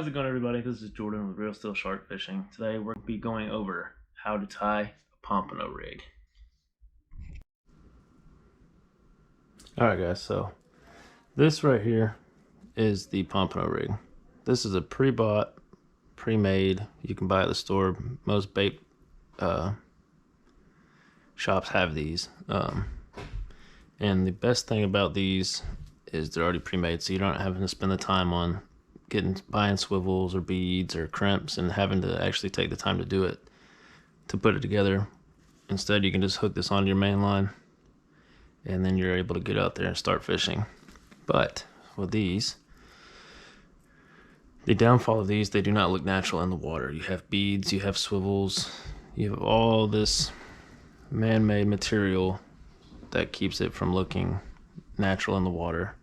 How's it going, everybody? This is Jordan with Real Steel Shark Fishing. Today we're going to be going over how to tie a pompano rig. Alright guys, so this right here is the pompano rig. This is a pre-bought, pre-made, you can buy at the store. Most bait shops have these. And the best thing about these is they're already pre-made, so you don't have to spend the time on buying swivels or beads or crimps and having to actually take the time to do it, to put it together. Instead, you can just hook this onto your main line and then you're able to get out there and start fishing. But with these, the downfall of these, they do not look natural in the water. You have beads, you have swivels, you have all this man-made material that keeps it from looking natural in the water,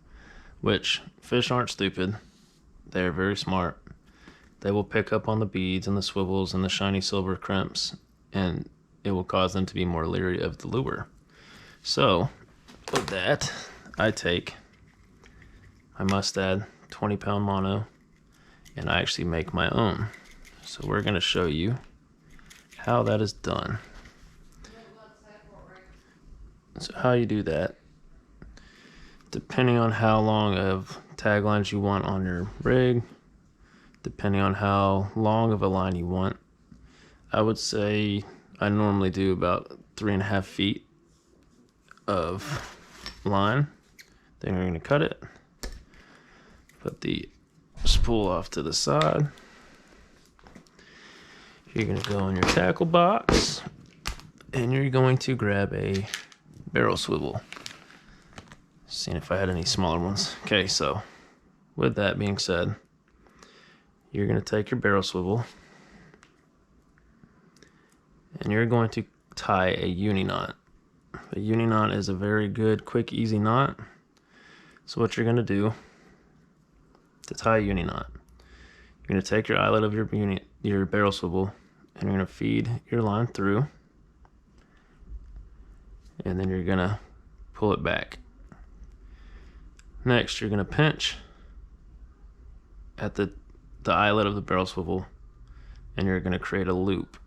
which fish aren't stupid. They're very smart. They will pick up on the beads and the swivels and the shiny silver crimps, and it will cause them to be more leery of the lure. So with that, I take my Mustad 20-pound mono and I actually make my own. So we're going to show you how that is done. So how you do that, depending on how long of taglines you want on your rig, depending on how long of a line you want, I would say I normally do about 3.5 feet of line. Then we're going to cut it, put the spool off to the side. You're going to go in your tackle box and you're going to grab a barrel swivel. Seeing if I had any smaller ones. Okay, so with that being said, you're going to take your barrel swivel and you're going to tie a uni knot. A uni knot is a very good, quick, easy knot. So what you're going to do to tie a uni knot, you're going to take your eyelet of your barrel swivel and you're going to feed your line through, and then you're going to pull it back. Next, you're going to pinch at the eyelet of the barrel swivel and you're going to create a loop.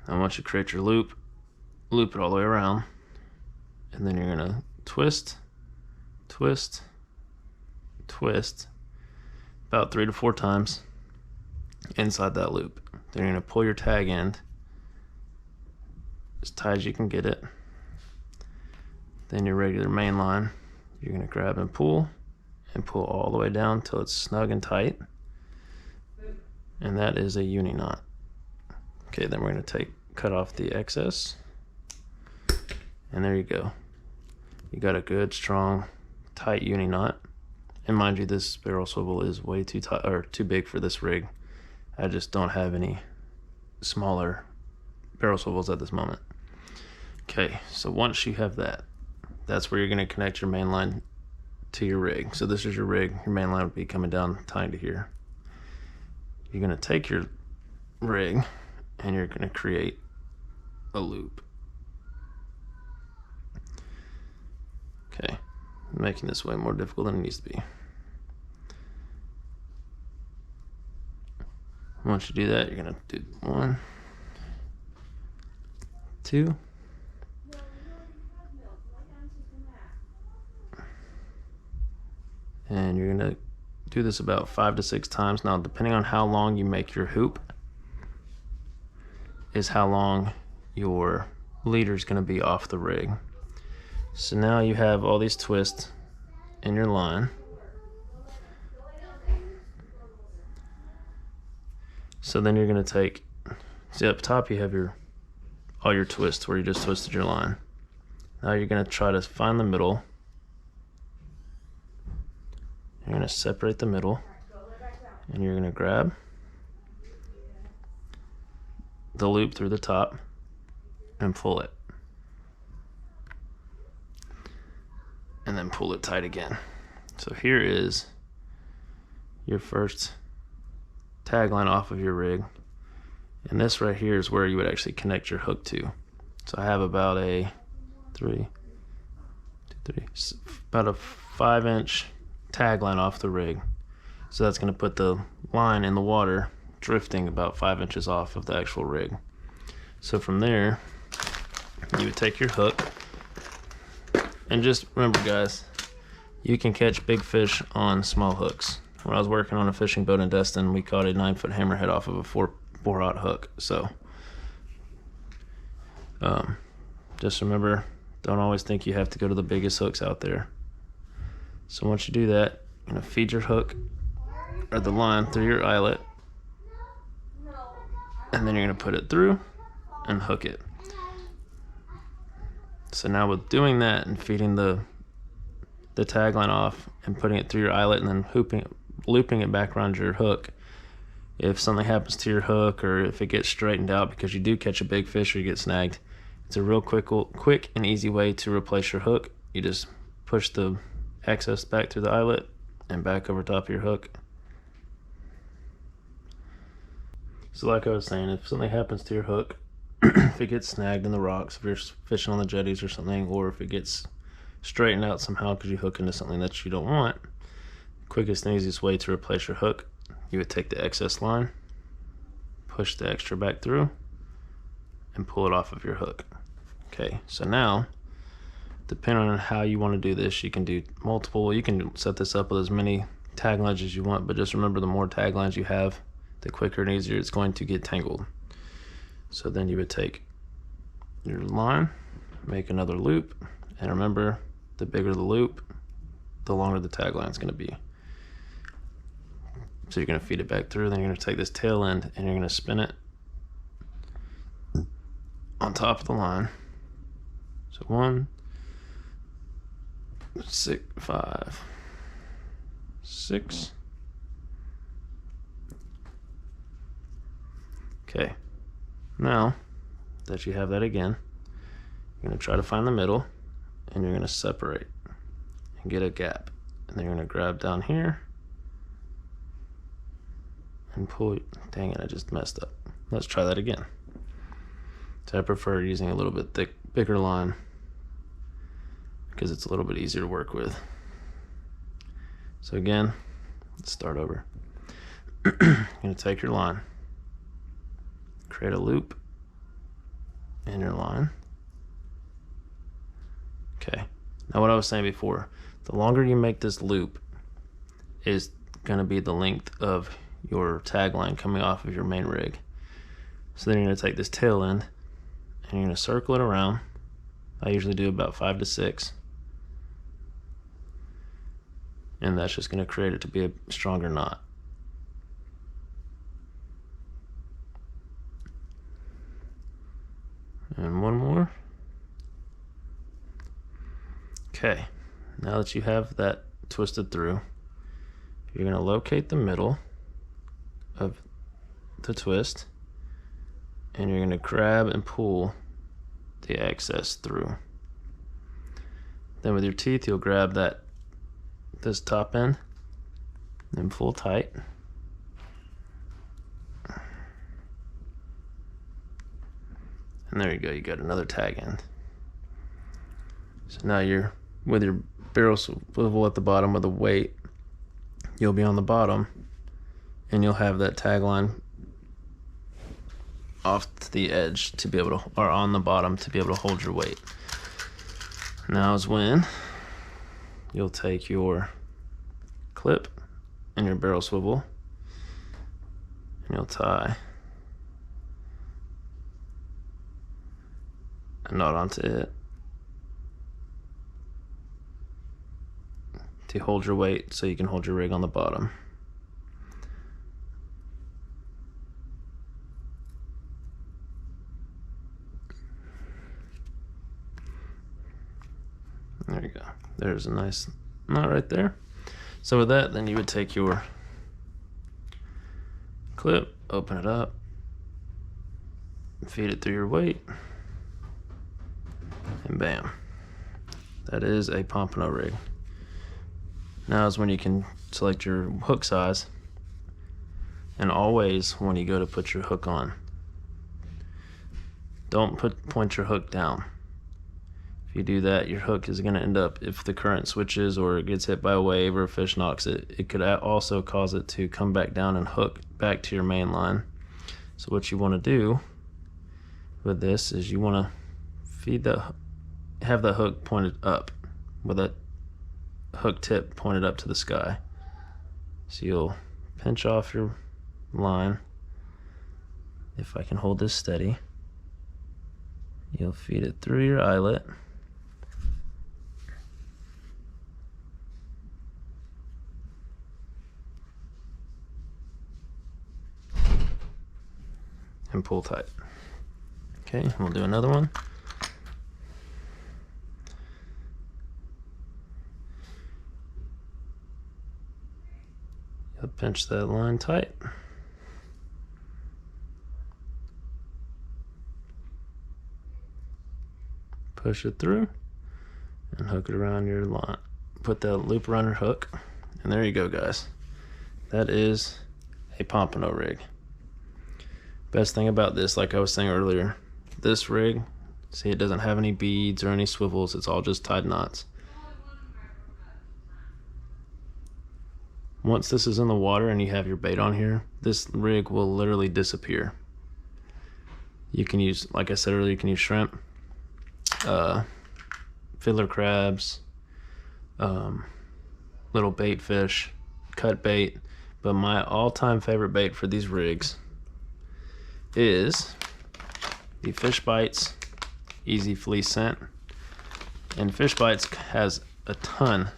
And once you create your loop, loop it all the way around, and then you're going to twist, twist, twist about 3 to 4 times inside that loop. Then you're going to pull your tag end as tight as you can get it. Then your regular main line, you're going to grab and pull all the way down till it's snug and tight, and that is a uni knot. Okay, then we're going to cut off the excess, and there you go. You got a good, strong, tight uni knot. And mind you, this barrel swivel is way too tight or too big for this rig. I just don't have any smaller barrel swivels at this moment. Okay, so once you have that, that's where you're going to connect your main line to your rig. So this is your rig. Your main line would be coming down, tying to here. You're going to take your rig and you're going to create a loop. Okay, I'm making this way more difficult than it needs to be. Once you do that, you're going to do 1, 2, and you're going to do this about 5 to 6 times. Now, depending on how long you make your hoop is how long your leader is going to be off the rig. So now you have all these twists in your line. So then you're going to see up top you have all your twists where you just twisted your line. Now you're going to try to find the middle. You're going to separate the middle and you're going to grab the loop through the top and pull it. And then pull it tight again. So here is your first tag line off of your rig. And this right here is where you would actually connect your hook to. So I have about a 5-inch tag line off the rig. So that's going to put the line in the water drifting about 5 inches off of the actual rig. So from there, you would take your hook, and just remember guys, you can catch big fish on small hooks. When I was working on a fishing boat in Destin, we caught a 9-foot hammerhead off of a 4-aught hook. So just remember, don't always think you have to go to the biggest hooks out there. So once you do that, you're gonna feed your hook or the line through your eyelet, and then you're gonna put it through and hook it. So now with doing that and feeding the tagline off and putting it through your eyelet and then looping it back around your hook, if something happens to your hook or if it gets straightened out because you do catch a big fish or you get snagged, it's a real quick and easy way to replace your hook. You just push the excess back through the eyelet and back over top of your hook. So like I was saying, if something happens to your hook, if it gets snagged in the rocks, if you're fishing on the jetties or something, or if it gets straightened out somehow because you hook into something that you don't want, the quickest and easiest way to replace your hook, you would take the excess line, push the extra back through, and pull it off of your hook. Okay, so now, depending on how you want to do this, you can do multiple. You can set this up with as many taglines as you want, but just remember, the more taglines you have, the quicker and easier it's going to get tangled. So then you would take your line, make another loop, and remember, the bigger the loop, the longer the tagline is going to be. So you're going to feed it back through, then you're going to take this tail end and you're going to spin it on top of the line. So 1, 6, 5, 6. Okay, now that you have that again, you're going to try to find the middle and you're going to separate and get a gap, and then you're going to grab down here and pull. Dang it, I just messed up. Let's try that again. So I prefer using a little bit bigger line because it's a little bit easier to work with. So again, let's start over. You're going to take your line, create a loop in your line. Okay, now what I was saying before, the longer you make this loop is going to be the length of your tagline coming off of your main rig. So then you're going to take this tail end and you're going to circle it around. I usually do about 5 to 6, and that's just going to create it to be a stronger knot. And one more. Okay, now that you have that twisted through, you're going to locate the middle of the twist and you're going to grab and pull the excess through. Then with your teeth, you'll grab this top end and pull tight. And there you go, you got another tag end. So now you're with your barrel swivel at the bottom with a weight, you'll be on the bottom and you'll have that tagline off to the edge to be able to, or on the bottom to be able to hold your weight. Now is when you'll take your clip and your barrel swivel and you'll tie a knot onto it to hold your weight so you can hold your rig on the bottom. There you go. There's a nice knot right there. So with that, then you would take your clip, open it up, feed it through your weight, and bam. That is a Pompano rig. Now is when you can select your hook size, and always when you go to put your hook on, don't point your hook down. If you do that, your hook is going to end up, if the current switches or it gets hit by a wave or a fish knocks it, it could also cause it to come back down and hook back to your main line. So what you want to do with this is you want to have the hook pointed up, with that hook tip pointed up to the sky. So you'll pinch off your line. If I can hold this steady, you'll feed it through your eyelet. And pull tight. Okay, we'll do another one. You'll pinch that line tight. Push it through and hook it around your line. Put that loop around your hook, and there you go, guys. That is a Pompano rig. Best thing about this, like I was saying earlier, this rig, see, it doesn't have any beads or any swivels. It's all just tied knots. Once this is in the water and you have your bait on here, this rig will literally disappear. You can use, like I said earlier, you can use shrimp, fiddler crabs, little bait fish, cut bait, but my all-time favorite bait for these rigs is the Fish Bites Easy Fleece Scent. And Fish Bites has a ton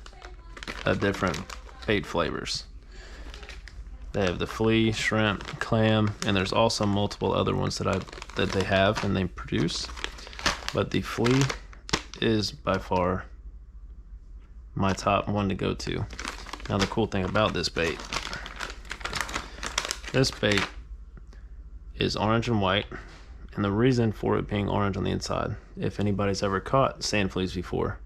of different bait flavors. They have the flea, shrimp, clam, and there's also multiple other ones that they have and they produce. But the flea is by far my top one to go to. Now the cool thing about this bait is orange and white, and the reason for it being orange on the inside, if anybody's ever caught sand fleas before,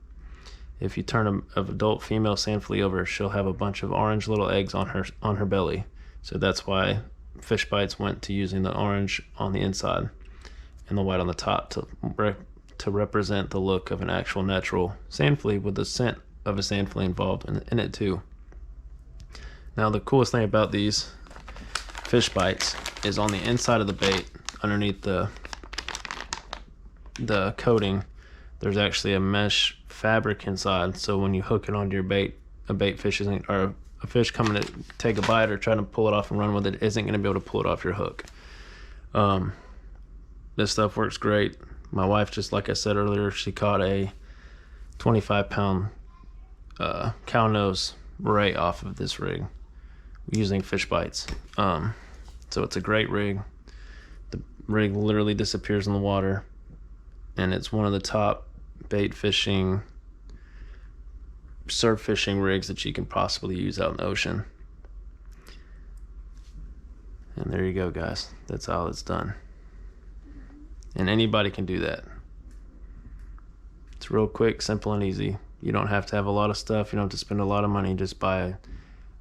if you turn an adult female sand flea over, she'll have a bunch of orange little eggs on her belly. So that's why Fish Bites went to using the orange on the inside and the white on the top to represent the look of an actual natural sand flea with the scent of a sand flea involved in it too. Now the coolest thing about these Fish Bites is on the inside of the bait, underneath the coating, there's actually a mesh fabric inside, so when you hook it onto your bait, a fish coming to take a bite or trying to pull it off and run with it isn't going to be able to pull it off your hook. This stuff works great. My wife, just like I said earlier, she caught a 25-pound cownoseray off of this rig using Fish Bites. So it's a great rig. The rig literally disappears in the water, and it's one of the top bait fishing, surf fishing rigs that you can possibly use out in the ocean. And there you go, guys. That's how it's done. And anybody can do that. It's real quick, simple, and easy. You don't have to have a lot of stuff. You don't have to spend a lot of money. Just buy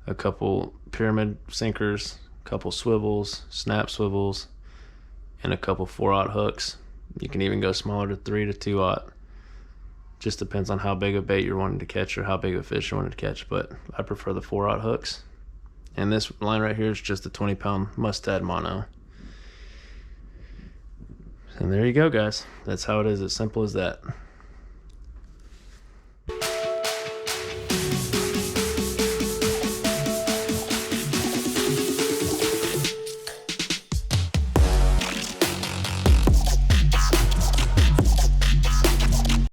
a couple pyramid sinkers, a couple swivels, snap swivels, and a couple 4/0 hooks. You can even go smaller to 3 to 2/0. Just depends on how big a bait you're wanting to catch or how big of a fish you're wanting to catch, but I prefer the 4/0 hooks. And this line right here is just a 20-pound mustad mono. And there you go, guys. That's how it is, as simple as that.